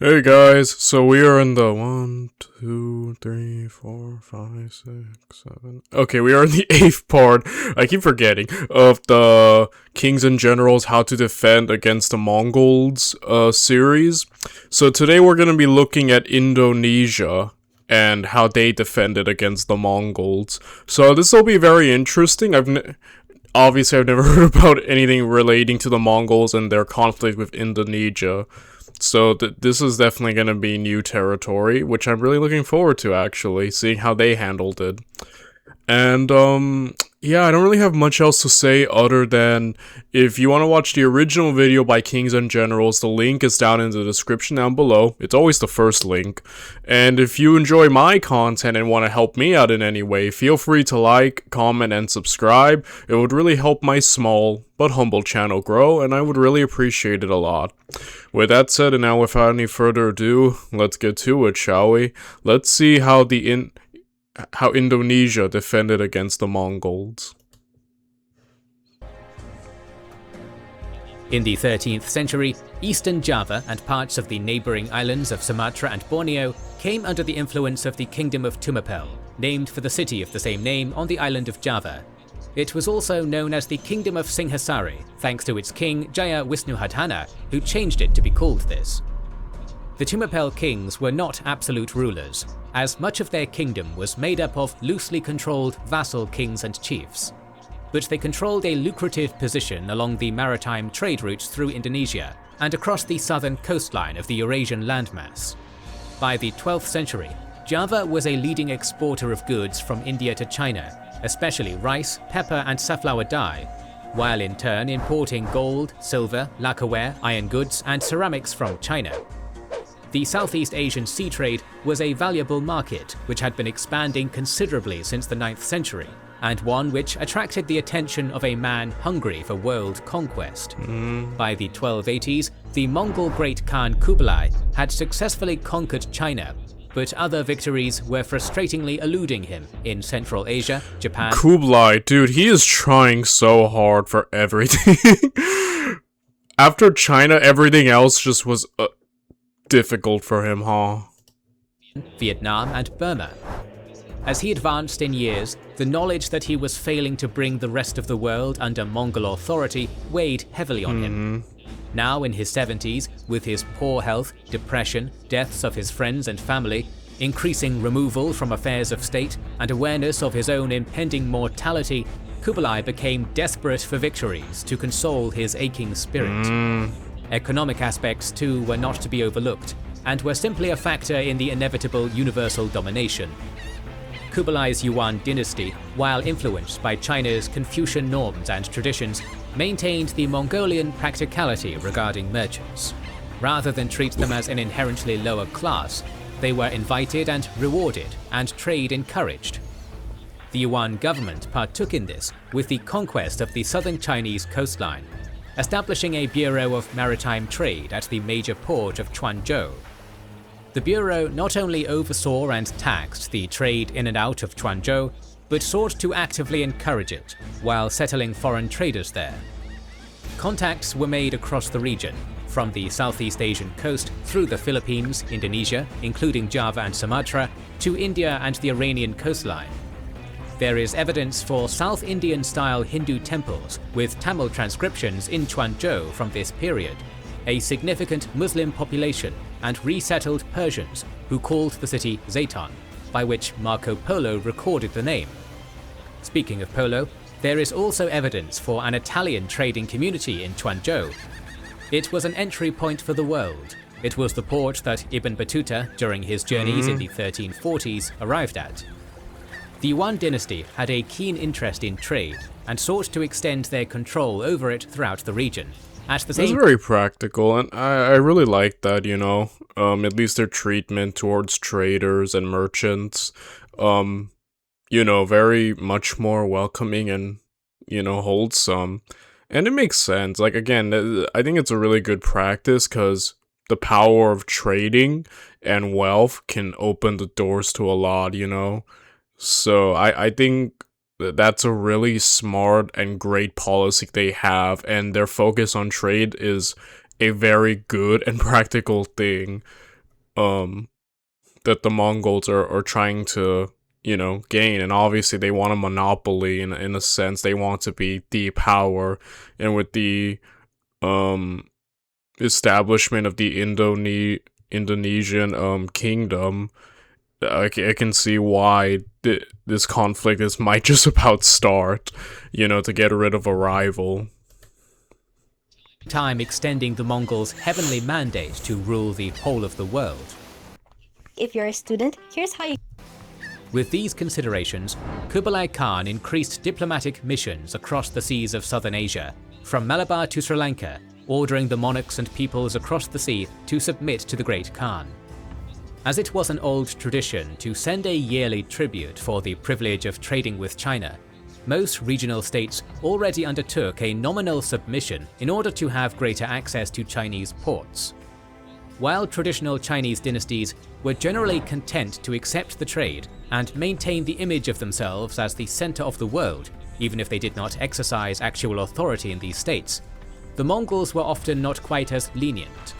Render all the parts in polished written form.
Hey guys, so we are in the 1, 2, 3, 4, 5, 6, 7. Okay, we are in the 8th part, I keep forgetting, of the Kings and Generals How to Defend Against the Mongols series. So today we're going to be looking at Indonesia and how they defended against the Mongols. So this will be very interesting. Obviously I've never heard about anything relating to the Mongols and their conflict with Indonesia. So this is definitely going to be new territory, which I'm really looking forward to, actually, seeing how they handled it. And, yeah, I don't really have much else to say other than if you want to watch the original video by Kings and Generals, the link is down in the description down below. It's always the first link. And if you enjoy my content and want to help me out in any way, feel free to like, comment, and subscribe. It would really help my small but humble channel grow, and I would really appreciate it a lot. With that said, and now without any further ado, let's get to it, shall we? Let's see how how Indonesia defended against the Mongols. In the 13th century, eastern Java and parts of the neighbouring islands of Sumatra and Borneo came under the influence of the Kingdom of Tumapel, named for the city of the same name on the island of Java. It was also known as the Kingdom of Singhasari, thanks to its king Jaya Wisnuhardhana, who changed it to be called this. The Tumapel kings were not absolute rulers, as much of their kingdom was made up of loosely controlled vassal kings and chiefs. But they controlled a lucrative position along the maritime trade routes through Indonesia and across the southern coastline of the Eurasian landmass. By the 12th century, Java was a leading exporter of goods from India to China, especially rice, pepper and safflower dye, while in turn importing gold, silver, lacquerware, iron goods and ceramics from China. The Southeast Asian sea trade was a valuable market which had been expanding considerably since the 9th century, and one which attracted the attention of a man hungry for world conquest. By the 1280s, the Mongol Great Khan Kublai had successfully conquered China, but other victories were frustratingly eluding him in Central Asia, Japan. Kublai, dude, he is trying so hard for everything. After China, everything else just was difficult for him, huh? Vietnam and Burma. As he advanced in years, the knowledge that he was failing to bring the rest of the world under Mongol authority weighed heavily on him. Now in his 70s, with his poor health, depression, deaths of his friends and family, increasing removal from affairs of state, and awareness of his own impending mortality, Kublai became desperate for victories to console his aching spirit. Economic aspects too were not to be overlooked, and were simply a factor in the inevitable universal domination. Kublai's Yuan dynasty, while influenced by China's Confucian norms and traditions, maintained the Mongolian practicality regarding merchants. Rather than treat them as an inherently lower class, they were invited and rewarded, and trade encouraged. The Yuan government partook in this with the conquest of the southern Chinese coastline, establishing a Bureau of Maritime Trade at the major port of Quanzhou. The Bureau not only oversaw and taxed the trade in and out of Quanzhou, but sought to actively encourage it, while settling foreign traders there. Contacts were made across the region, from the Southeast Asian coast through the Philippines, Indonesia, including Java and Sumatra, to India and the Iranian coastline. There is evidence for South Indian-style Hindu temples with Tamil transcriptions in Quanzhou from this period, a significant Muslim population, and resettled Persians who called the city Zayton, by which Marco Polo recorded the name. Speaking of polo, there is also evidence for an Italian trading community in Quanzhou. It was an entry point for the world. It was the port that Ibn Battuta, during his journeys in the 1340s, arrived at. The Yuan dynasty had a keen interest in trade and sought to extend their control over it throughout the region. At the same That's very practical, and I really like that, you know, at least their treatment towards traders and merchants, you know, very much more welcoming and, you know, wholesome. And it makes sense. Like, again, I think it's a really good practice because the power of trading and wealth can open the doors to a lot, you know? So I think that's a really smart and great policy they have, and their focus on trade is a very good and practical thing. um that the Mongols are trying to, gain. And obviously they want a monopoly in a sense. They want to be the power. And with the um establishment of the Indonesian kingdom, I can see why this conflict might just about start, to get rid of a rival. Time extending the Mongols' heavenly mandate to rule the whole of the world. If you're a student, here's how you... With these considerations, Kublai Khan increased diplomatic missions across the seas of southern Asia, from Malabar to Sri Lanka, ordering the monarchs and peoples across the sea to submit to the Great Khan. As it was an old tradition to send a yearly tribute for the privilege of trading with China, most regional states already undertook a nominal submission in order to have greater access to Chinese ports. While traditional Chinese dynasties were generally content to accept the trade and maintain the image of themselves as the center of the world, even if they did not exercise actual authority in these states, the Mongols were often not quite as lenient.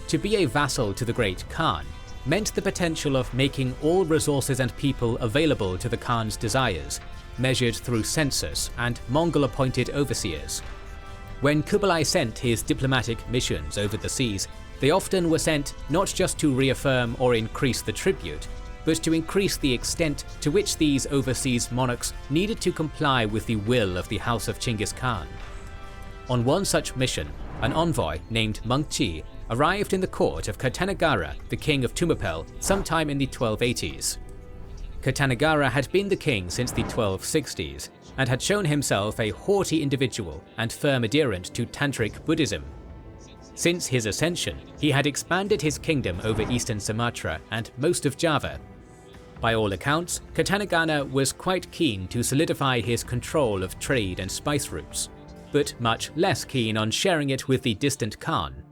To be a vassal to the Great Khan meant the potential of making all resources and people available to the Khan's desires, measured through census and Mongol-appointed overseers. When Kublai sent his diplomatic missions over the seas, they often were sent not just to reaffirm or increase the tribute, but to increase the extent to which these overseas monarchs needed to comply with the will of the House of Chinggis Khan. On one such mission, an envoy named Mengqi arrived in the court of Kartanagara, the king of Tumapel, sometime in the 1280s. Kartanagara had been the king since the 1260s, and had shown himself a haughty individual and firm adherent to Tantric Buddhism. Since his ascension, he had expanded his kingdom over eastern Sumatra and most of Java. By all accounts, Kartanagara was quite keen to solidify his control of trade and spice routes, but much less keen on sharing it with the distant Khan.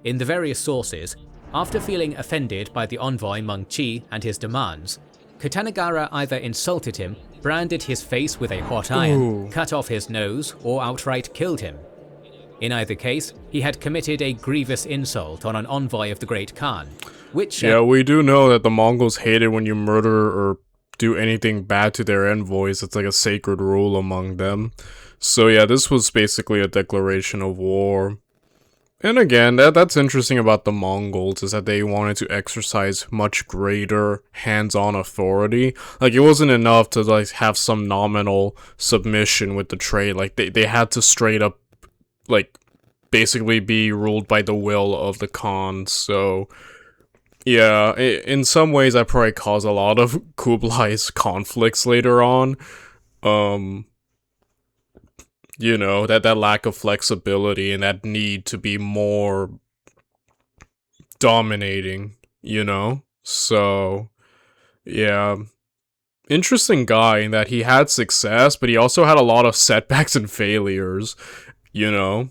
In the various sources, after feeling offended by the envoy Mengqi and his demands, Kartanagara either insulted him, branded his face with a hot iron, cut off his nose, or outright killed him. In either case, he had committed a grievous insult on an envoy of the Great Khan, which... Yeah, we do know that the Mongols hate it when you murder or do anything bad to their envoys. It's like a sacred rule among them. So yeah, this was basically a declaration of war. And again, that's interesting about the Mongols, is that they wanted to exercise much greater hands-on authority. Like, it wasn't enough to like have some nominal submission with the trade. Like, they had to straight up, like, basically be ruled by the will of the Khan. So yeah, in some ways that probably caused a lot of Kublai's conflicts later on. That lack of flexibility and that need to be more dominating, So, yeah. Interesting guy in that he had success, but he also had a lot of setbacks and failures, Yeah.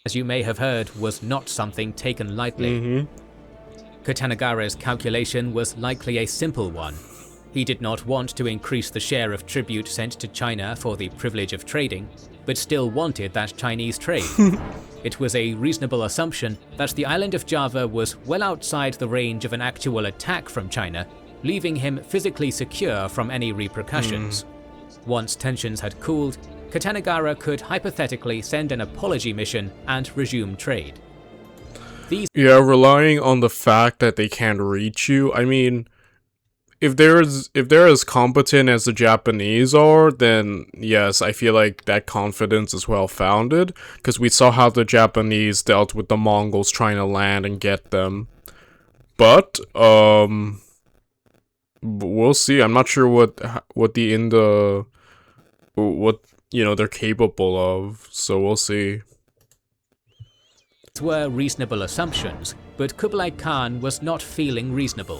as you may have heard, was not something taken lightly. Kartanagara's calculation was likely a simple one. He did not want to increase the share of tribute sent to China for the privilege of trading, but still wanted that Chinese trade. It was a reasonable assumption that the island of Java was well outside the range of an actual attack from China, leaving him physically secure from any repercussions. Once tensions had cooled, Kartanagara could hypothetically send an apology mission and resume trade. Relying on the fact that they can't reach you, I mean... If they're as competent as the Japanese are, then yes, I feel like that confidence is well founded, because we saw how the Japanese dealt with the Mongols trying to land and get them. But we'll see. I'm not sure what they're capable of, so we'll see. Were reasonable assumptions, but Kublai Khan was not feeling reasonable.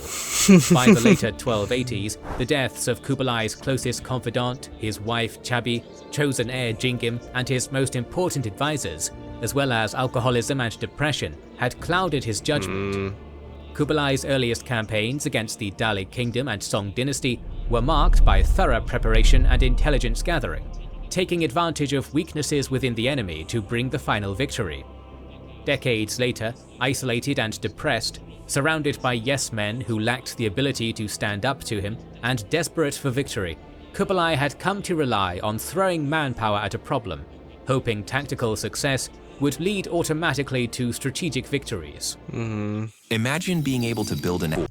By the later 1280s, the deaths of Kublai's closest confidant, his wife Chabi, chosen heir Jingim, and his most important advisors, as well as alcoholism and depression, had clouded his judgment. Kublai's earliest campaigns against the Dali kingdom and Song dynasty were marked by thorough preparation and intelligence gathering. taking advantage of weaknesses within the enemy to bring the final victory. Decades later, isolated and depressed, surrounded by yes-men who lacked the ability to stand up to him, and desperate for victory, Kublai had come to rely on throwing manpower at a problem, hoping tactical success would lead automatically to strategic victories. Imagine being able to build an...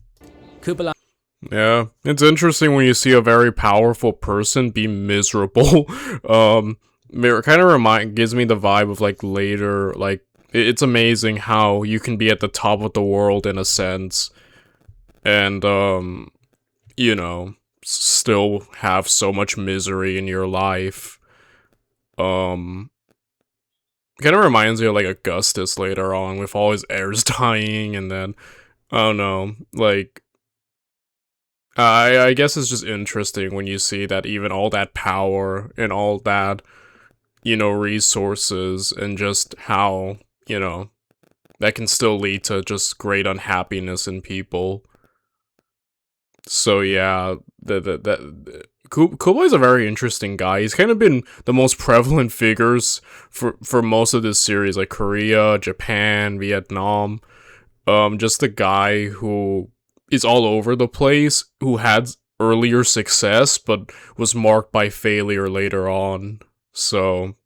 Kublai Yeah, it's interesting when you see a very powerful person be miserable. It kind of gives me the vibe of like later, like it's amazing how you can be at the top of the world in a sense, and you know, still have so much misery in your life. Kind of reminds me of like Augustus later on with all his heirs dying, and then I don't know, like. I guess it's just interesting when you see that even all that power and all that, you know, resources, and just how, you know, that can still lead to just great unhappiness in people. So yeah, Kublai's a very interesting guy. He's kind of been the most prevalent figures for most of this series, like Korea, Japan, Vietnam. Just a guy who is all over the place, who had earlier success, but was marked by failure later on. So,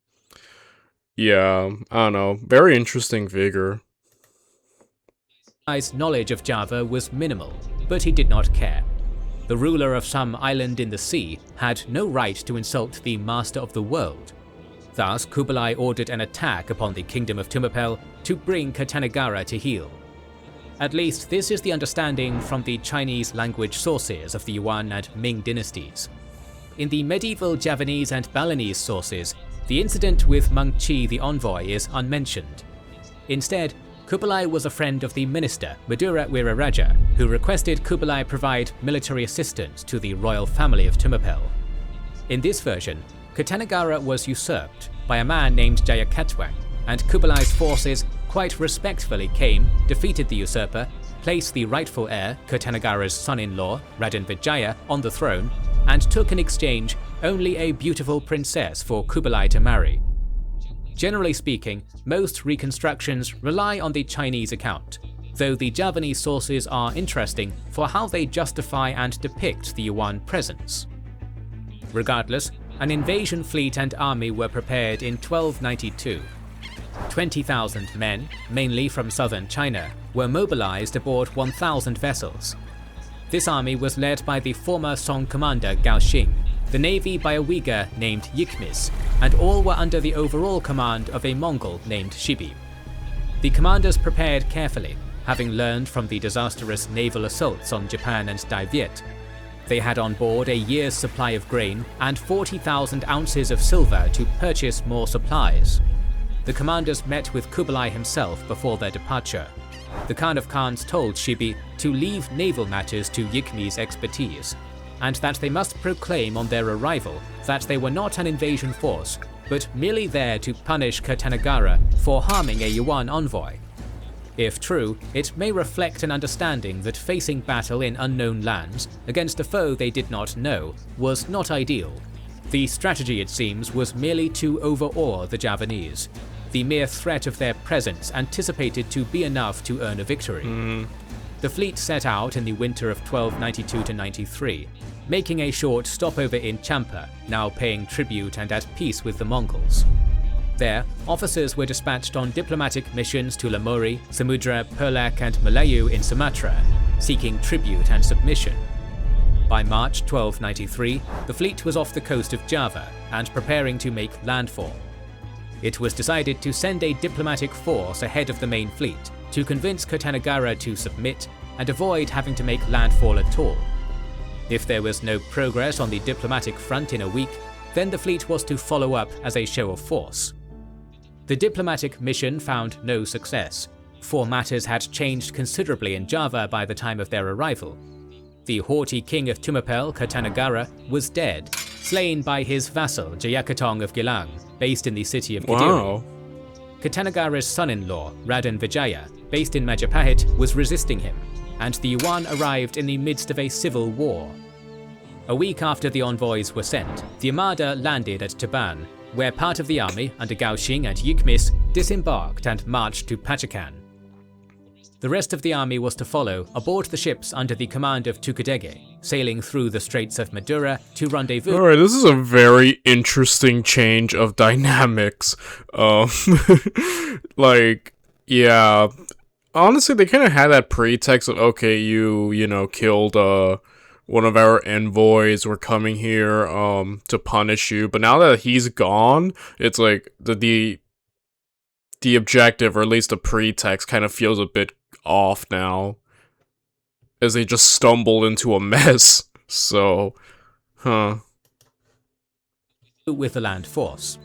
yeah, I don't know. Very interesting figure. Kublai's knowledge of Java was minimal, but he did not care. The ruler of some island in the sea had no right to insult the master of the world. Thus, Kublai ordered an attack upon the kingdom of Tumapel to bring Katanagara to heel. At least this is the understanding from the Chinese language sources of the Yuan and Ming dynasties. In the medieval Javanese and Balinese sources, the incident with Mengqi the envoy is unmentioned. Instead, Kublai was a friend of the minister Madura Wiraraja, who requested Kublai provide military assistance to the royal family of Tumapel. In this version, Katanagara was usurped by a man named Jayakatwang, and Kublai's forces quite respectfully came, defeated the usurper, placed the rightful heir, Katanagara's son-in-law, Raden Vijaya, on the throne, and took in exchange only a beautiful princess for Kublai to marry. Generally speaking, most reconstructions rely on the Chinese account, though the Javanese sources are interesting for how they justify and depict the Yuan presence. Regardless, an invasion fleet and army were prepared in 1292. 20,000 men, mainly from southern China, were mobilized aboard 1,000 vessels. This army was led by the former Song commander Gao Xing, the navy by a Uyghur named Yikmis, and all were under the overall command of a Mongol named Shibi. The commanders prepared carefully, having learned from the disastrous naval assaults on Japan and Dai Viet. They had on board a year's supply of grain and 40,000 ounces of silver to purchase more supplies. The commanders met with Kublai himself before their departure. The Khan of Khans told Shibi to leave naval matters to Yikmi's expertise, and that they must proclaim on their arrival that they were not an invasion force, but merely there to punish Katanagara for harming a Yuan envoy. If true, it may reflect an understanding that facing battle in unknown lands against a foe they did not know was not ideal. The strategy, it seems, was merely to overawe the Javanese. The mere threat of their presence anticipated to be enough to earn a victory. The fleet set out in the winter of 1292–93, making a short stopover in Champa, now paying tribute and at peace with the Mongols. There, officers were dispatched on diplomatic missions to Lamori, Samudra, Perlak and Malayu in Sumatra, seeking tribute and submission. By March 1293, the fleet was off the coast of Java and preparing to make landfall. It was decided to send a diplomatic force ahead of the main fleet to convince Katanagara to submit and avoid having to make landfall at all. If there was no progress on the diplomatic front in a week, then the fleet was to follow up as a show of force. The diplomatic mission found no success, for matters had changed considerably in Java by the time of their arrival. The haughty king of Tumapel, Katanagara, was dead, slain by his vassal Jayakatong of Gilang, based in the city of Kediri. Wow. Katanagara's son-in-law, Raden Vijaya, based in Majapahit, was resisting him, and the Yuan arrived in the midst of a civil war. A week after the envoys were sent, the armada landed at Taban, where part of the army under Gao Xing and Yukmis disembarked and marched to Pachacan. The rest of the army was to follow aboard the ships under the command of Tukadege, sailing through the Straits of Madura to rendezvous. Alright, this is a very interesting change of dynamics. Like, yeah. Honestly, they kind of had that pretext of, okay, you know, killed, one of our envoys, we're coming here, to punish you. But now that he's gone, it's like, the objective, or at least the pretext, kind of feels a bit off now, as they just stumbled into a mess. So, with the land force.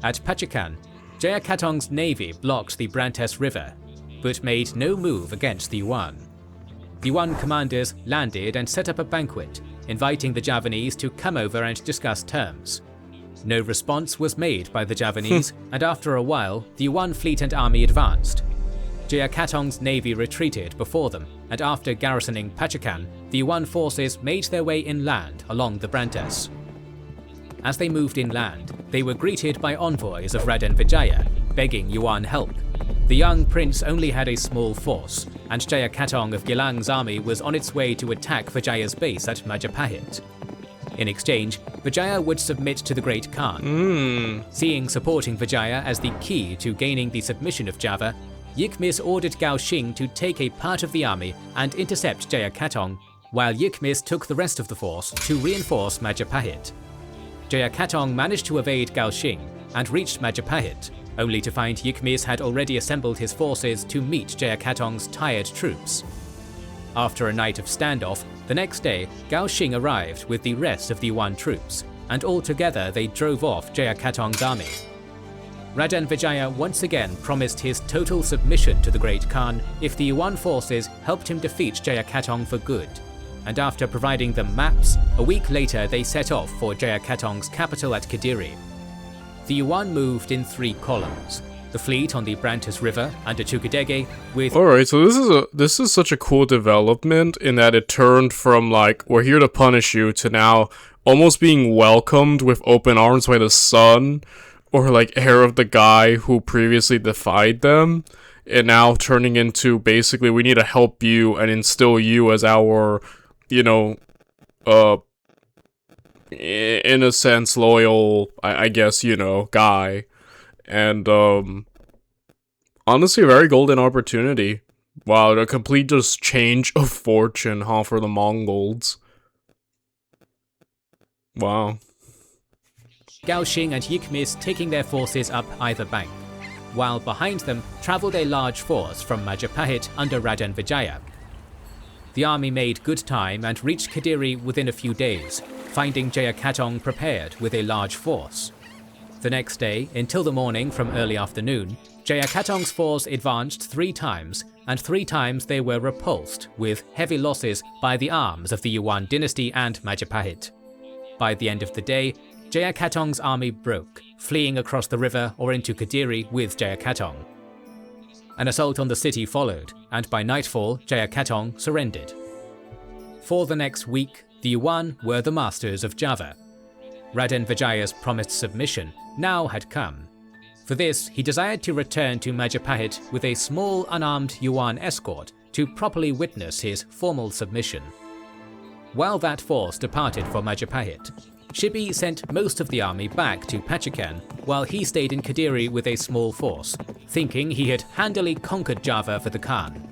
At Pachacan, Jayakatong's navy blocked the Brantes River, but made no move against the Yuan. The Yuan commanders landed and set up a banquet, inviting the Javanese to come over and discuss terms. No response was made by the Javanese, and after a while, the Yuan fleet and army advanced. Jayakatong's navy retreated before them, and after garrisoning Pachacan, the Yuan forces made their way inland along the Brantes. As they moved inland, they were greeted by envoys of Raden Vijaya, begging Yuan help. The young prince only had a small force, and Jayakatong of Gilang's army was on its way to attack Vijaya's base at Majapahit. In exchange, Vijaya would submit to the Great Khan. Seeing supporting Vijaya as the key to gaining the submission of Java, Yukmis ordered Gao Xing to take a part of the army and intercept Jayakatong, while Yukmis took the rest of the force to reinforce Majapahit. Jayakatong managed to evade Gao Xing and reached Majapahit, only to find Yukmis had already assembled his forces to meet Jayakatong's tired troops. After a night of standoff, the next day, Gao Xing arrived with the rest of the Yuan troops, and all together they drove off Jayakatong's army. Raden Vijaya once again promised his total submission to the Great Khan if the Yuan forces helped him defeat Jayakatong for good, and after providing them maps, a week later they set off for Jayakatong's capital at Kadiri. The Yuan moved in 3 columns. The fleet on the Brantes River under Tukadege with... Alright, so this is such a cool development in that it turned from like, we're here to punish you, to now almost being welcomed with open arms by the son, or like heir of the guy who previously defied them, and now turning into basically we need to help you and instill you as our, you know, in a sense loyal, I guess, you know, guy. And honestly, a very golden opportunity. Wow, a complete just change of fortune, huh, for the Mongols. Wow. Gao Xing and Yukmis taking their forces up either bank, while behind them travelled a large force from Majapahit under Raden Vijaya. The army made good time and reached Kadiri within a few days, finding Jayakatong prepared with a large force. The next day, until the morning from early afternoon, Jayakatong's force advanced 3 times, and 3 times they were repulsed with heavy losses by the arms of the Yuan dynasty and Majapahit. By the end of the day, Jayakatong's army broke, fleeing across the river or into Kadiri with Jayakatong. An assault on the city followed, and by nightfall, Jayakatong surrendered. For the next week, the Yuan were the masters of Java. Raden Vijaya's promised submission now had come. For this, he desired to return to Majapahit with a small unarmed Yuan escort to properly witness his formal submission. While that force departed for Majapahit, Shibi sent most of the army back to Pachacan, while he stayed in Kadiri with a small force, thinking he had handily conquered Java for the Khan.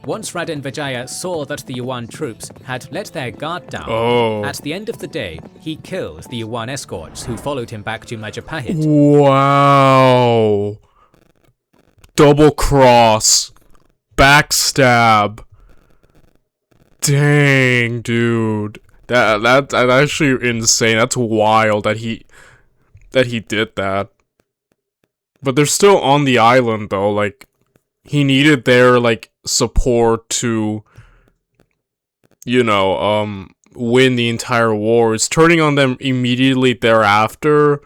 Once Raden Vijaya saw that the Yuan troops had let their guard down, at the end of the day, he killed the Yuan escorts who followed him back to Majapahit. Wow. Double cross. Backstab. Dang, dude. That's actually insane. That's wild that he did that. But they're still on the island though, like he needed their like support to, you know, win the entire war. It's turning on them immediately thereafter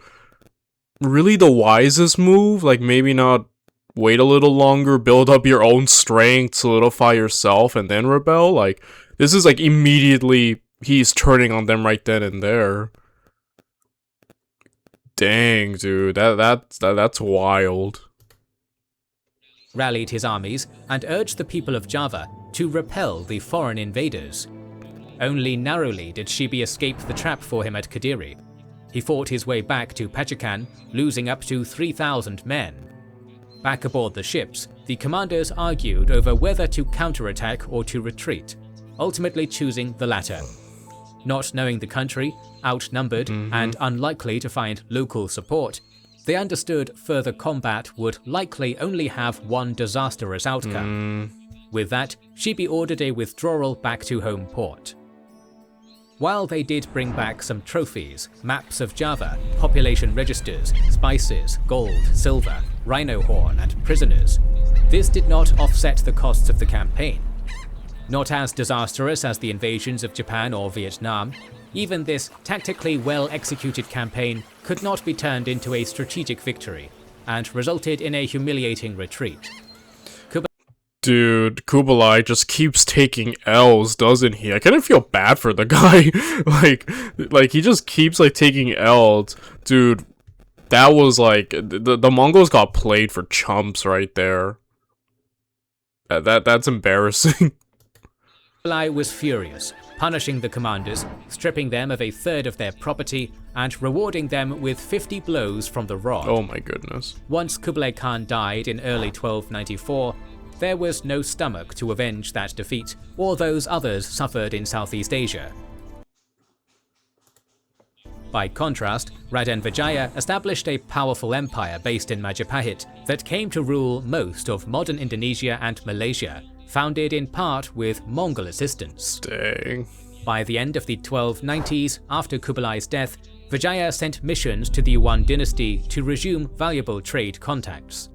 really the wisest move. Like maybe not wait a little longer, build up your own strength, solidify yourself, and then rebel. Like this is like immediately he's turning on them right then and there. Dang, dude, that's wild. Rallied his armies and urged the people of Java to repel the foreign invaders. Only narrowly did Shibi escape the trap for him at Kadiri. He fought his way back to Pachakan, losing up to 3,000 men. Back aboard the ships, the commanders argued over whether to counterattack or to retreat, ultimately choosing the latter. Not knowing the country, outnumbered, and unlikely to find local support, they understood further combat would likely only have one disastrous outcome. With that, Shibi ordered a withdrawal back to home port. While they did bring back some trophies, maps of Java, population registers, spices, gold, silver, rhino horn, and prisoners, this did not offset the costs of the campaign. Not as disastrous as the invasions of Japan or Vietnam, even this tactically well-executed campaign could not be turned into a strategic victory, and resulted in a humiliating retreat. Dude, Kublai just keeps taking L's, doesn't he? I kind of feel bad for the guy. like he just keeps like taking L's. Dude, that was like the Mongols got played for chumps right there. That's embarrassing. Kublai was furious, punishing the commanders, stripping them of a third of their property, and rewarding them with 50 blows from the rod. Oh my goodness. Once Kublai Khan died in early 1294, there was no stomach to avenge that defeat, or those others suffered in Southeast Asia. By contrast, Raden Vijaya established a powerful empire based in Majapahit that came to rule most of modern Indonesia and Malaysia, founded in part with Mongol assistance. Dang. By the end of the 1290s, after Kublai's death, Vijaya sent missions to the Yuan dynasty to resume valuable trade contacts.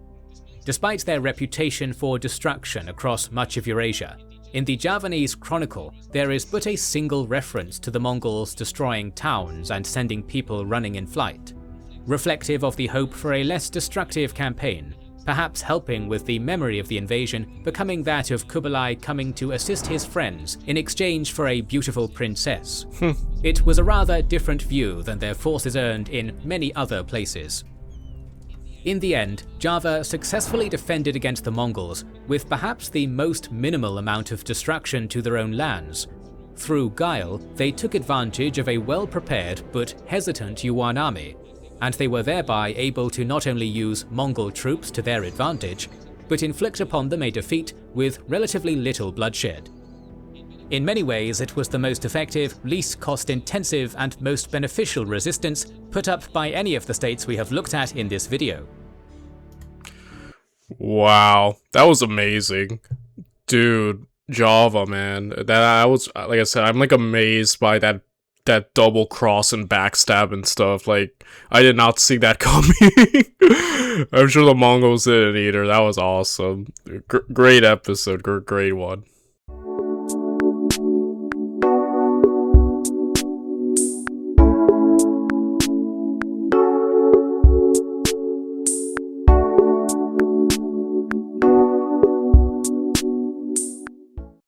Despite their reputation for destruction across much of Eurasia, in the Javanese Chronicle there is but a single reference to the Mongols destroying towns and sending people running in flight, reflective of the hope for a less destructive campaign, perhaps helping with the memory of the invasion becoming that of Kublai coming to assist his friends in exchange for a beautiful princess. It was a rather different view than their forces earned in many other places. In the end, Java successfully defended against the Mongols, with perhaps the most minimal amount of destruction to their own lands. Through guile, they took advantage of a well-prepared but hesitant Yuan army, and they were thereby able to not only use Mongol troops to their advantage, but inflict upon them a defeat with relatively little bloodshed. In many ways, it was the most effective, least cost-intensive, and most beneficial resistance put up by any of the states we have looked at in this video. Wow, that was amazing. Dude, Java, man. I was, like I said, I'm like amazed by that double cross and backstab and stuff. Like, I did not see that coming. I'm sure the Mongols didn't either. That was awesome. Great episode, great one.